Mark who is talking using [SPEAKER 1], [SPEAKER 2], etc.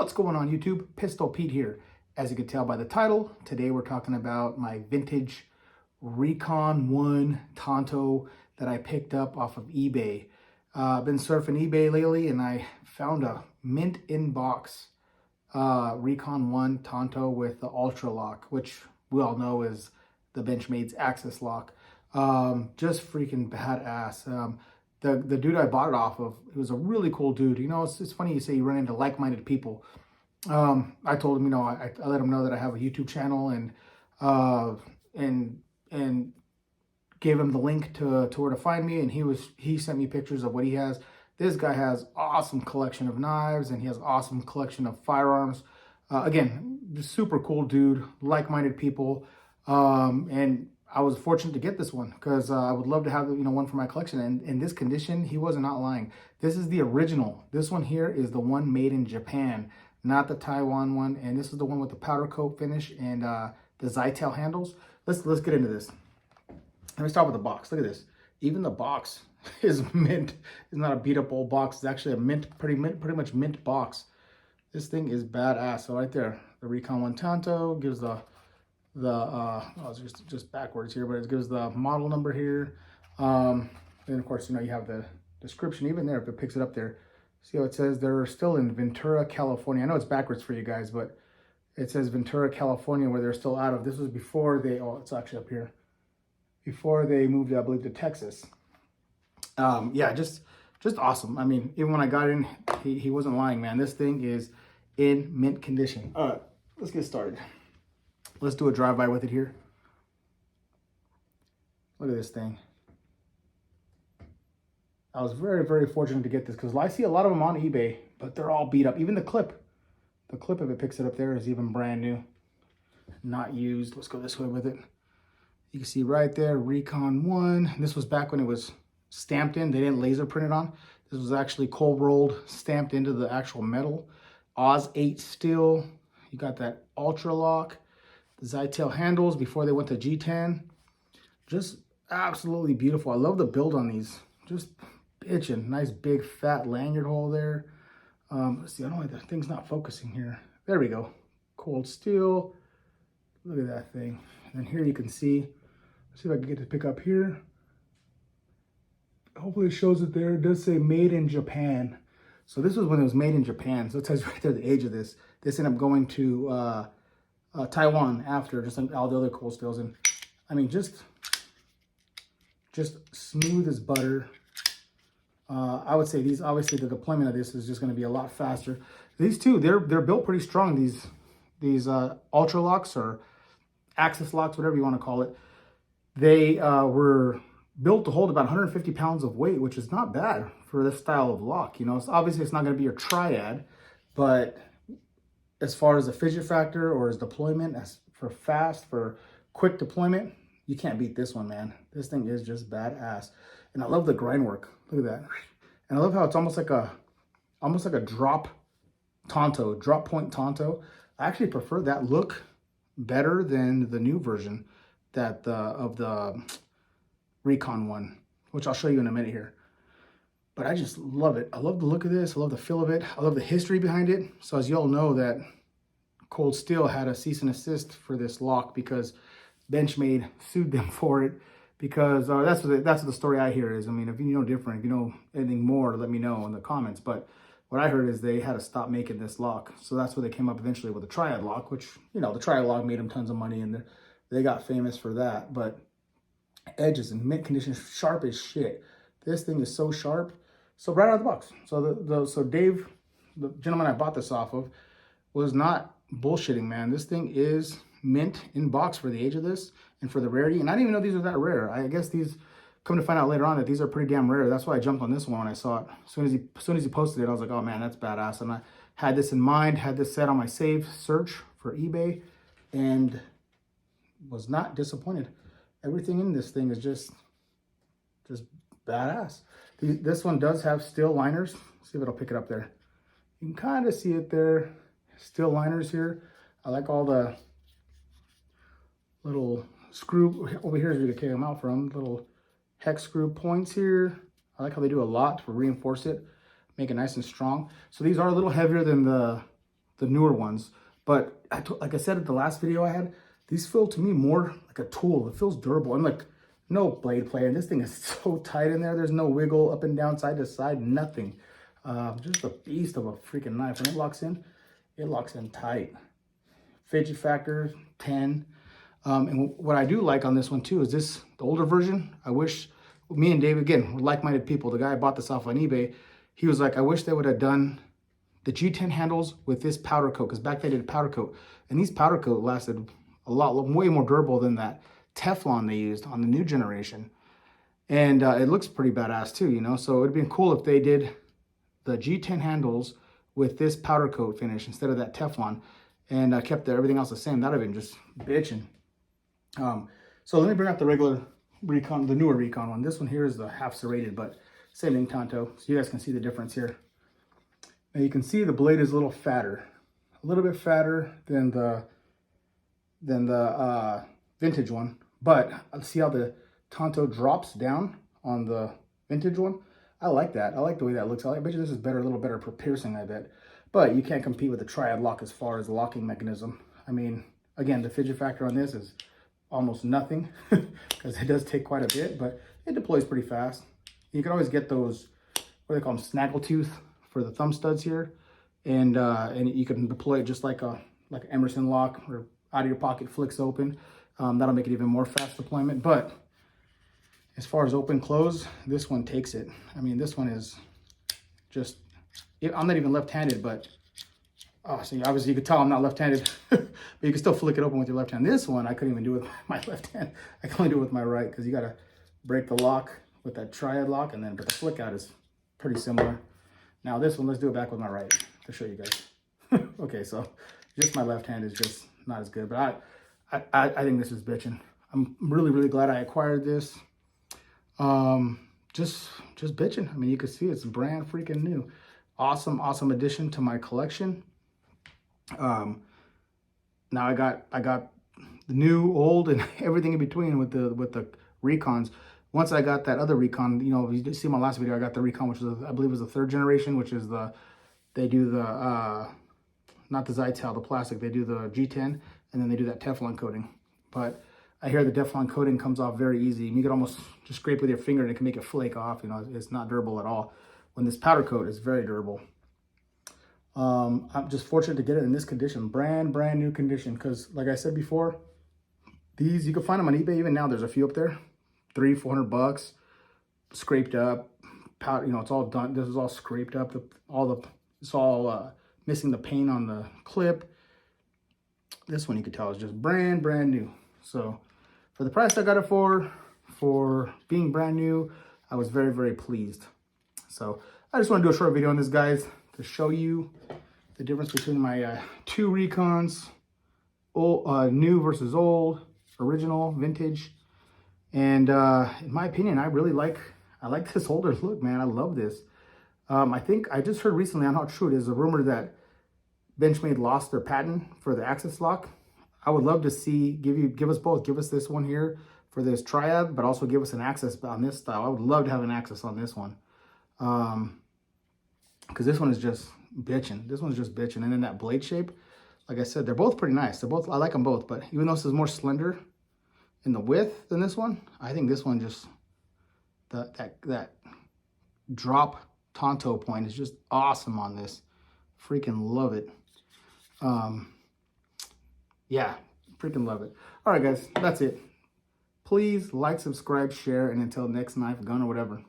[SPEAKER 1] What's going on YouTube? Pistol Pete here. As you can tell by the title, today we're talking about my vintage Recon 1 Tonto that I picked up off of eBay. I've been surfing eBay lately and I found a mint in box Recon 1 Tonto with the Ultra Lock, which we all know is the Benchmade's Axis Lock. Just freaking badass. The dude I bought it off of, he was a really cool dude. You know, it's funny you say you run into like-minded people. I told him, you know, I let him know that I have a YouTube channel and gave him the link to where to find me. And he sent me pictures of what he has. This guy has awesome collection of knives and he has awesome collection of firearms. Again, just super cool dude, like-minded people. And I was fortunate to get this one because I would love to have, you know, one for my collection. And in this condition, he was not lying. This is the original. This one here is the one made in Japan, not the Taiwan one. And this is the one with the powder coat finish and the Zytel handles. Let's get into this. Let me start with the box. Look at this. Even the box is mint. It's not a beat up old box. It's actually a mint, pretty much mint box. This thing is badass. So right there, the Recon 1 Tonto gives it's just backwards here, but it gives the model number here. Then of course, you know, you have the description even there if it picks it up there. See how it says they're still in Ventura, California. I know it's backwards for you guys, but it says Ventura, California, where they're still out of. This was before they, oh, it's actually up here. Before they moved, I believe, to Texas. Yeah, just awesome. I mean, even when I got in, he wasn't lying, man. This thing is in mint condition. All right, let's get started. Let's do a drive-by with it here. Look at this thing. I was very, very fortunate to get this because I see a lot of them on eBay, but they're all beat up. Even the clip if it picks it up there is even brand new, not used. Let's go this way with it. You can see right there, Recon 1. This was back when it was stamped in. They didn't laser print it on. This was actually cold rolled, stamped into the actual metal. Oz 8 steel. You got that Ultra Lock. The Zytel handles before they went to G10. Just absolutely beautiful. I love the build on these. Just bitchin'. Nice big fat lanyard hole there. Let's see, I don't know why the thing's not focusing here. There we go. Cold steel. Look at that thing. And then here you can see. Let's see if I can get to pick up here. Hopefully it shows it there. It does say made in Japan. So this was when it was made in Japan. So it tells you right there the age of this. This ended up going to Taiwan after, just like all the other cold steels. And I mean, just smooth as butter. I would say these, obviously the deployment of this is just going to be a lot faster. These two, they're built pretty strong. These Ultra Locks or Axis Locks, whatever you want to call it. They were built to hold about 150 pounds of weight, which is not bad for this style of lock. You know, it's obviously it's not going to be your triad, but as far as the fidget factor or as deployment, as for quick deployment, you can't beat this one, man. This thing is just badass. And I love the grind work. Look at that. And I love how it's almost like a drop point Tonto. I actually prefer that look better than the new version of the Recon 1, which I'll show you in a minute here. But I just love it. I love the look of this. I love the feel of it. I love the history behind it. So as you all know, that Cold Steel had a cease and desist for this lock because Benchmade sued them for it. Because that's what the story I hear is. I mean, if you know different, if you know anything more, let me know in the comments. But what I heard is they had to stop making this lock. So that's where they came up eventually with the Triad lock, which, you know, the Triad lock made them tons of money and they got famous for that. But edges in mint condition, sharp as shit. This thing is so sharp. So right out of the box. So so Dave, the gentleman I bought this off of, was not bullshitting, man. This thing is mint in box for the age of this and for the rarity. And I didn't even know these were that rare. I guess these, come to find out later on that these are pretty damn rare. That's why I jumped on this one when I saw it. As soon as he posted it, I was like, oh man, that's badass. And I had this in mind, had this set on my save search for eBay, and was not disappointed. Everything in this thing is just badass. This one does have steel liners. Let's see if it'll pick it up there. You can kind of see it there. Steel liners here. I like all the little screw over here is where you can take them out from. Little hex screw points here. I like how they do a lot to reinforce it, make it nice and strong. So these are a little heavier than the the newer ones. But like I said in the last video I had, these feel to me more like a tool. It feels durable. And like, no blade play. And this thing is so tight in there. There's no wiggle up and down, side to side, nothing. Just a beast of a freaking knife. When it locks in tight. Fidget factor, 10. And what I do like on this one too is this, the older version. I wish, me and Dave, again, we're like-minded people. The guy I bought this off on eBay, he was like, I wish they would have done the G10 handles with this powder coat, because back then they did powder coat. And these powder coat lasted a lot, way more durable than that Teflon they used on the new generation. And it looks pretty badass too, you know? So it'd been cool if they did the G10 handles with this powder coat finish instead of that Teflon, and kept everything else the same. That'd have been just bitching. So let me bring out the regular Recon, the newer Recon one. This one here is the half serrated, but same thing, Tonto. So you guys can see the difference here. And you can see the blade is a little fatter, a little bit fatter than the vintage one. But see how the Tonto drops down on the vintage one? I like that. I like the way that looks. I bet you this is better, a little better for piercing, I bet. But you can't compete with the triad lock as far as the locking mechanism. I mean, again, the fidget factor on this is almost nothing because it does take quite a bit, but it deploys pretty fast. You can always get those, what do they call them, snaggle tooth for the thumb studs here, and you can deploy it just like an Emerson lock, or out of your pocket flicks open. That'll make it even more fast deployment. But as far as open close, this one takes it. I mean, this one is just, I'm not even left-handed, but so obviously you could tell I'm not left-handed, but you can still flick it open with your left hand. This one I couldn't even do with my left hand. I can only do it with my right, because you got to break the lock with that triad lock, and then, but the flick out is pretty similar. Now this one, let's do it back with my right to show you guys. Okay, so just my left hand is just not as good, but I think this is bitching. I'm really, really glad I acquired this. Just bitching. I mean, you can see it's brand freaking new. Awesome addition to my collection. Now I got the new, old, and everything in between with the Recons. Once I got that other Recon, you know, if you see my last video, I got the Recon, which was, I believe, was the 3rd generation, which is they do the not the Zytel, the plastic. They do the G10, and then they do that Teflon coating. But I hear the Teflon coating comes off very easy. You can almost just scrape with your finger and it can make it flake off. You know, it's not durable at all. When this powder coat is very durable. I'm just fortunate to get it in this condition, brand new condition. Because like I said before, these, you can find them on eBay. Even now, there's a few up there, $300-400 bucks, scraped up, powder. You know, it's all done. This is all scraped up. It's all missing the paint on the clip. This one you can tell is just brand new. So for the price I got it for being brand new, I was very pleased. So I just want to do a short video on this, guys, to show you the difference between my 2 Recons, old, new versus old, original, vintage. And in my opinion, I like this older look, man. I love this. I think I just heard recently, I'm not sure, there's a rumor that Benchmade lost their patent for the access lock. I would love to see, give us both. Give us this one here for this triad, but also give us an access on this style. I would love to have an access on this one. Because this one is just bitching. This one's just bitching. And then that blade shape, like I said, they're both pretty nice. They're both, I like them both, but even though this is more slender in the width than this one, I think this one just, that drop Tonto point is just awesome on this. Freaking love it. Yeah, freaking love it. All right, guys, that's it. Please like, subscribe, share, and until next knife, gun, or whatever.